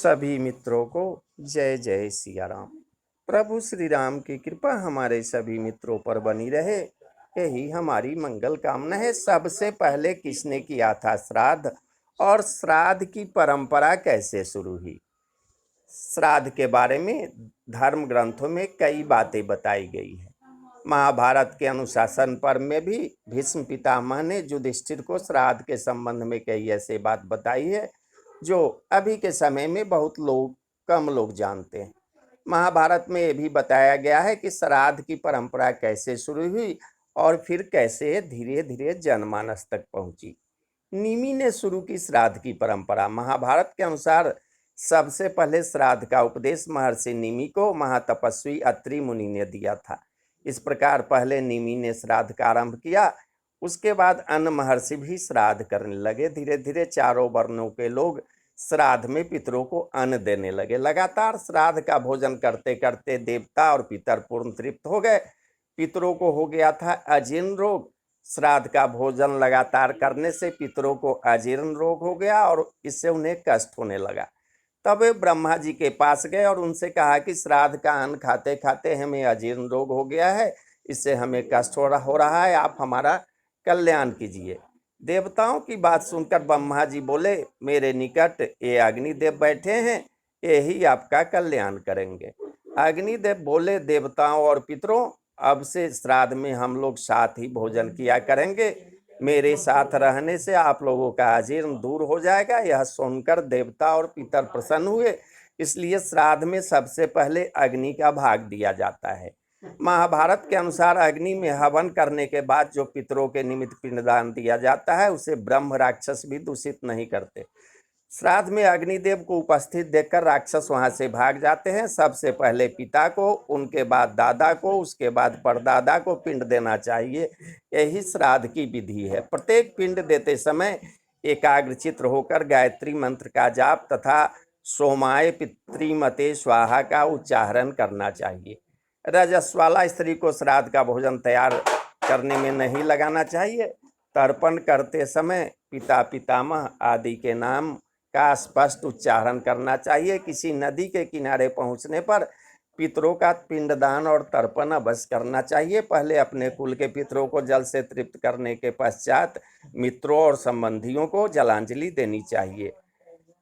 सभी मित्रों को जय जय सिया राम। प्रभु श्री राम की कृपा हमारे सभी मित्रों पर बनी रहे, यही हमारी मंगल कामना है। सबसे पहले किसने किया था श्राद्ध, और श्राद्ध की परंपरा कैसे शुरू हुई? श्राद्ध के बारे में धर्म ग्रंथों में कई बातें बताई गई है। महाभारत के अनुशासन पर्व में भी भीष्म पितामह ने युधिष्ठिर को श्राद्ध के संबंध में कई ऐसे बात बताई है जो अभी के समय में बहुत कम लोग जानते हैं। महाभारत में यह भी बताया गया है कि श्राद्ध की परंपरा कैसे शुरू हुई और फिर कैसे धीरे धीरे जनमानस तक पहुंची। निमि ने शुरू की श्राद्ध की परंपरा। महाभारत के अनुसार सबसे पहले श्राद्ध का उपदेश महर्षि निमि को महातपस्वी अत्रि मुनि ने दिया था। इस प्रकार पहले निमि ने श्राद्ध का आरंभ किया, उसके बाद अन्य महर्षि भी श्राद्ध करने लगे। धीरे धीरे चारों वर्णों के लोग श्राद्ध में पितरों को अन्न देने लगे। लगातार श्राद्ध का भोजन करते करते देवता और पितर पूर्ण तृप्त हो गए। पितरों को हो गया था अजीर्ण रोग। श्राद्ध का भोजन लगातार करने से पितरों को अजीर्ण रोग हो गया और इससे उन्हें कष्ट होने लगा। तब वे ब्रह्मा जी के पास गए और उनसे कहा कि श्राद्ध का अन्न खाते खाते हमें अजीर्ण रोग हो गया है, इससे हमें कष्ट हो रहा है, आप हमारा कल्याण कीजिए। देवताओं की बात सुनकर ब्रह्मा जी बोले, मेरे निकट ये अग्निदेव बैठे हैं, यही आपका कल्याण करेंगे। अग्निदेव बोले, देवताओं और पितरों, अब से श्राद्ध में हम लोग साथ ही भोजन किया करेंगे। मेरे साथ रहने से आप लोगों का अजीर्ण दूर हो जाएगा। यह सुनकर देवता और पितर प्रसन्न हुए, इसलिए श्राद्ध में सबसे पहले अग्नि का भाग दिया जाता है। महाभारत के अनुसार अग्नि में हवन करने के बाद जो पितरों के निमित्त पिंडदान दिया जाता है उसे ब्रह्म राक्षस भी दूषित नहीं करते। श्राद्ध में अग्निदेव को उपस्थित देखकर राक्षस वहां से भाग जाते हैं। सबसे पहले पिता को, उनके बाद दादा को, उसके बाद परदादा को पिंड देना चाहिए। यही श्राद्ध की विधि है। प्रत्येक पिंड देते समय एकाग्रचित्त होकर गायत्री मंत्र का जाप तथा सोमाय पितृमते स्वाहा का उच्चारण करना चाहिए। रजस्वाला स्त्री को श्राद्ध का भोजन तैयार करने में नहीं लगाना चाहिए। तर्पण करते समय पिता पितामह आदि के नाम का स्पष्ट उच्चारण करना चाहिए। किसी नदी के किनारे पहुंचने पर पितरों का पिंडदान और तर्पण अवश्य करना चाहिए। पहले अपने कुल के पितरों को जल से तृप्त करने के पश्चात मित्रों और संबंधियों को जलांजलि देनी चाहिए।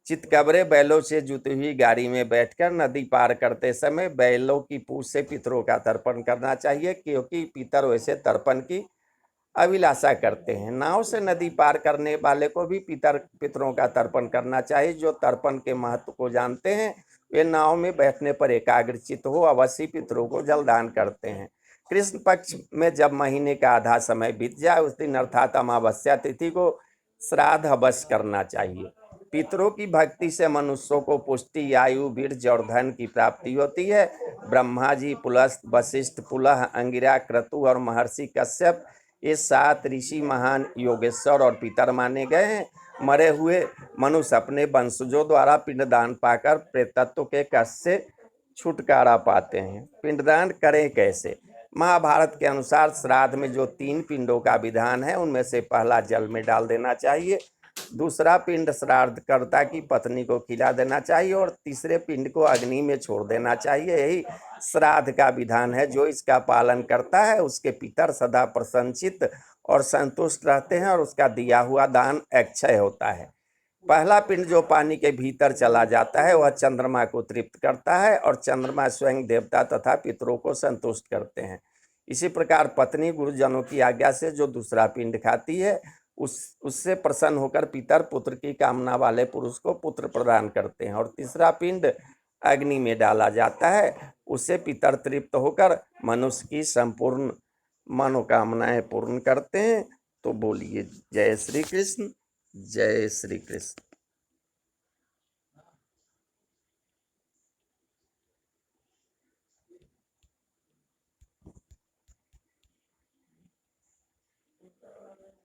चितकबरे बैलों से जुती हुई गाड़ी में बैठकर नदी पार करते समय बैलों की पूंछ से पितरों का तर्पण करना चाहिए, क्योंकि पितर वैसे तर्पण की अभिलाषा करते हैं। नाव से नदी पार करने वाले को भी पितरों का तर्पण करना चाहिए। जो तर्पण के महत्व को जानते हैं वे नाव में बैठने पर एकाग्रचित्त हो अवश्य पितरों को जलदान करते हैं। कृष्ण पक्ष में जब महीने का आधा समय बीत जाए उस दिन अर्थात अमावस्या तिथि को श्राद्ध अवश्य करना चाहिए। पितरों की भक्ति से मनुष्यों को पुष्टि, आयु, वीर्य और धन की प्राप्ति होती है। ब्रह्मा जी, पुलस्त, वशिष्ठ, पुलह, अंगिरा, क्रतु और महर्षि कश्यप ये 7 ऋषि महान योगेश्वर और पितर माने गए हैं। मरे हुए मनुष्य अपने वंशजों द्वारा पिंडदान पाकर प्रेतत्व के कष्ट से छुटकारा पाते हैं। पिंडदान करें कैसे? महाभारत के अनुसार श्राद्ध में जो 3 पिंडों का विधान है उनमें से पहला जल में डाल देना चाहिए, दूसरा पिंड श्राद्धकर्ता की पत्नी को खिला देना चाहिए और तीसरे पिंड को अग्नि में छोड़ देना चाहिए। यही श्राद्ध का विधान है। जो इसका पालन करता है उसके पितर सदा प्रसन्नचित्त और संतुष्ट रहते हैं और उसका दिया हुआ दान अक्षय होता है। पहला पिंड जो पानी के भीतर चला जाता है वह चंद्रमा को तृप्त करता है और चंद्रमा स्वयं देवता तथा पितरों को संतुष्ट करते हैं। इसी प्रकार पत्नी गुरुजनों की आज्ञा से जो दूसरा पिंड खाती है उससे प्रसन्न होकर पितर पुत्र की कामना वाले पुरुष को पुत्र प्रदान करते हैं। और तीसरा पिंड अग्नि में डाला जाता है, उससे पितर तृप्त होकर मनुष्य की संपूर्ण मनोकामनाएं पूर्ण करते हैं। तो बोलिए जय श्री कृष्ण, जय श्री कृष्ण।